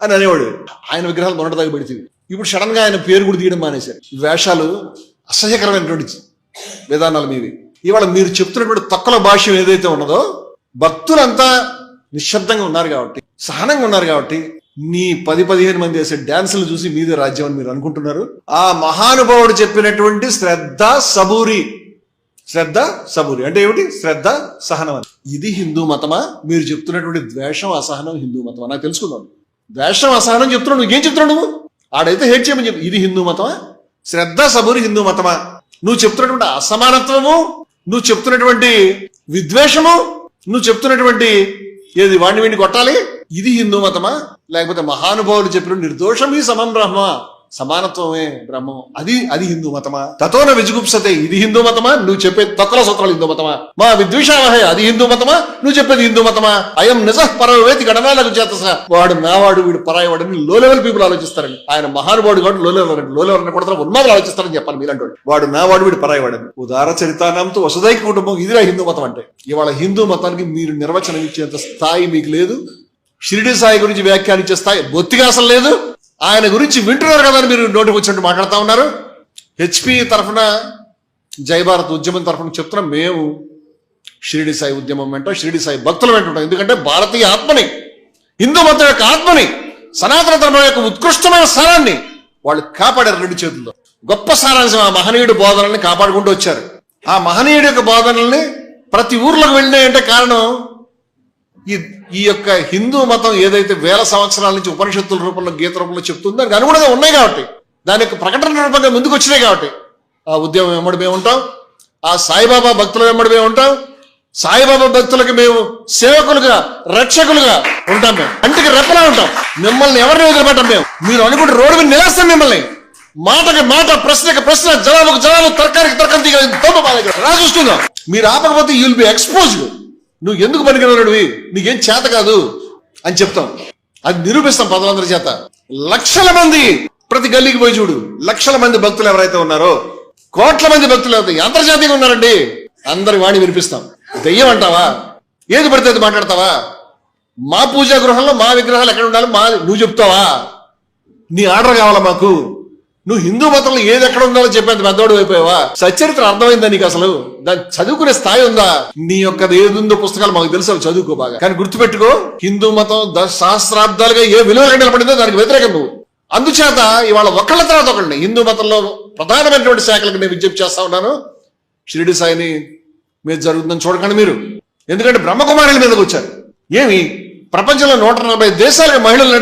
అని అనేవాడు. ఆయన విగ్రహాలు మొన్నటిదాకా పెడితే ఇప్పుడు సడన్ గా ఆయన పేరు కూడా తీయడం మానేశారు. వేషాలు అసహ్యకరమైనటువంటి విధానాలు మీవి. ఇవాళ మీరు చెప్తున్నటువంటి తక్కువ భాష్యం ఏదైతే ఉన్నదో, భక్తులంతా నిశ్శబ్దంగా ఉన్నారు కాబట్టి, సహనంగా ఉన్నారు కాబట్టి, నీ 10-15 మంది వేసే డాన్సులు చూసి మీదే రాజ్యం అని మీరు అనుకుంటున్నారు. ఆ మహానుభావుడు చెప్పినటువంటి శ్రద్ధ సబూరి అంటే ఏమిటి? శ్రద్ధ సహనం అని. ఇది హిందూ మతమా? మీరు చెప్తున్నటువంటి ద్వేషం అసహనం హిందూ మతమా? నాకు తెలుసుకుందాం. ద్వేషం అసహనం చెప్తున్నావు, నువ్వేం చెప్తున్నావు? నువ్వు ఆడైతే హేట్ చేయమని చెప్పు. ఇది హిందూ మతమా? శ్రద్ధ సబూరి హిందూ మతమా? నువ్వు చెప్తున్నటువంటి అసమానత్వము, నువ్వు చెప్తున్నటువంటి విద్వేషము, నువ్వు చెప్తున్నటువంటి ఏది వాడిని వీడిని కొట్టాలి, ఇది హిందూ మతమా? లేకపోతే మహానుభావులు చెప్పిన నిర్దోషం ఈ సమం బ్రహ్మ, సమానత్వమే బ్రహ్మం, అది హిందూ మతమా? తతోన విజుగుప్సతే, ఇది హిందూ మతమా? నువ్వు చెప్పే తక్కువ సూత్రాలు హిందూ మతమా? మా విద్వేషావహే, అది హిందూ మతమా? నువ్వు చెప్పేది హిందూ మతమా? అయం నిజ పరవేతి గణనాలకు చేత వాడు నావాడు వీడు పరాయవాడని లో లెవెల్ పీపుల్ ఆలోచిస్తారండి. ఆయన మహానుభావుడు కాబట్టి లో లెవెల్ కూడా ఉన్మాదులు ఆలోచిస్తారని చెప్పాలి మీరంటూ. వాడు నావాడు వీడు పరాయవాడని. ఉదార చరితానంతో వసుదైక కుటుంబం, ఇదిరా హిందూ మతం అంటే. ఇవాళ హిందూ మతానికి మీరు నిర్వచనం ఇచ్చేంత స్థాయి మీకు లేదు. షిరిడి సాయి గురించి వ్యాఖ్యానించే స్థాయి బొత్తిగా అసలు లేదు. ఆయన గురించి వింటున్నారు కదా అని మీరు నోటికి వచ్చినట్టు మాట్లాడుతూ ఉన్నారు. హెచ్పి తరఫున, జై భారత్ ఉద్యమం తరఫున చెప్తున్నాం, మేము షిరిడి సాయి ఉద్యమం వెంట, షిరిడి సాయి భక్తులు వెంట ఉంటాం. ఎందుకంటే భారతీయ ఆత్మని, హిందూ మతం యొక్క ఆత్మని, సనాతన ధర్మం యొక్క ఉత్కృష్టమైన సారాన్ని వాళ్ళు కాపాడారు 2 చేతుల్లో. గొప్ప సారాంశం ఆ మహనీయుడి బోధనల్ని కాపాడుకుంటూ వచ్చారు. ఆ మహనీయుడి యొక్క బోధనల్ని ప్రతి ఊర్లోకి వెళ్ళినాయంటే కారణం ఈ యొక్క హిందూ మతం ఏదైతే వేల సంవత్సరాల నుంచి ఉపనిషత్తుల రూపంలో, గీత రూపంలో చెప్తుందో దానికి అనుగుణంగా ఉన్నాయి కాబట్టి, దాని యొక్క ప్రకటన రూపంగా ముందుకు వచ్చినాయి కాబట్టి ఆ ఉద్యమం వెంబడి మేము ఉంటాం. ఆ సాయిబాబా భక్తుల వెంబడి మేము ఉంటాం. సాయిబాబా భక్తులకి మేము సేవకులుగా, రక్షకులుగా ఉంటాం. మేము కంటికి రెప్పలా ఉంటాం. మిమ్మల్ని ఎవరిని వదిలిపెట్టాం. మీరు అనుకుంటే రోడ్డు మీద నిలేస్తాం మిమ్మల్ని. మాటకి మాట, ప్రశ్నకి ప్రశ్న, జవాబుకు జవాబు, తర్కానికి తర్కం రాజుస్తుందాం. మీరు ఆపకపోతే యూ విల్ బి ఎక్స్పోజ్డ్. నువ్వు ఎందుకు పనికిరాడివి, నీకేం చేత కాదు అని చెప్తాం. అది నిరూపిస్తాం ప్రజలందరి చేత. లక్షల మంది ప్రతి గల్లీకి పోయి చూడు, లక్షల మంది భక్తులు ఎవరైతే ఉన్నారో, కోట్ల మంది భక్తులు ఎవరైతే అంతర్జాతీయంగా ఉన్నారండి, అందరి వాణి వినిపిస్తాం. దెయ్యం అంటావా? ఏది పడితే అది మాట్లాడతావా? మా పూజా గృహంలో మా విగ్రహాలు ఎక్కడ ఉండాలి నువ్వు చెప్తావా? నీ ఆర్డర్ కావాలా మాకు? నువ్వు హిందూ మతంలో ఏది ఎక్కడ ఉండాలో చెప్పేంత పెద్దవాడు అయిపోయావా? సచరిత్ర అర్థమైందా నీకు? అసలు దాన్ని చదువుకునే స్థాయి ఉందా? నీ యొక్క ఏదుందో పుస్తకాలు మాకు తెలుసు, చదువుకో బాగా. కానీ గుర్తుపెట్టుకో, హిందూ మతం సహస్రాబ్దాలుగా ఏ విలువలు నిలబడిందో దానికి వ్యతిరేకం నువ్వు. అందుచేత ఇవాళ ఒకళ్ళ తర్వాత ఒకళ్ళని హిందూ మతంలో ప్రధానమైనటువంటి శాఖలకు నేను విజ్ఞప్తి చేస్తా ఉన్నాను. షిరిడి సాయిని మీద జరుగుతుందని చూడకండి మీరు. ఎందుకంటే బ్రహ్మకుమారుల మీదకి వచ్చారు. ఏమి ప్రపంచంలో 140 దేశాలకు మహిళలు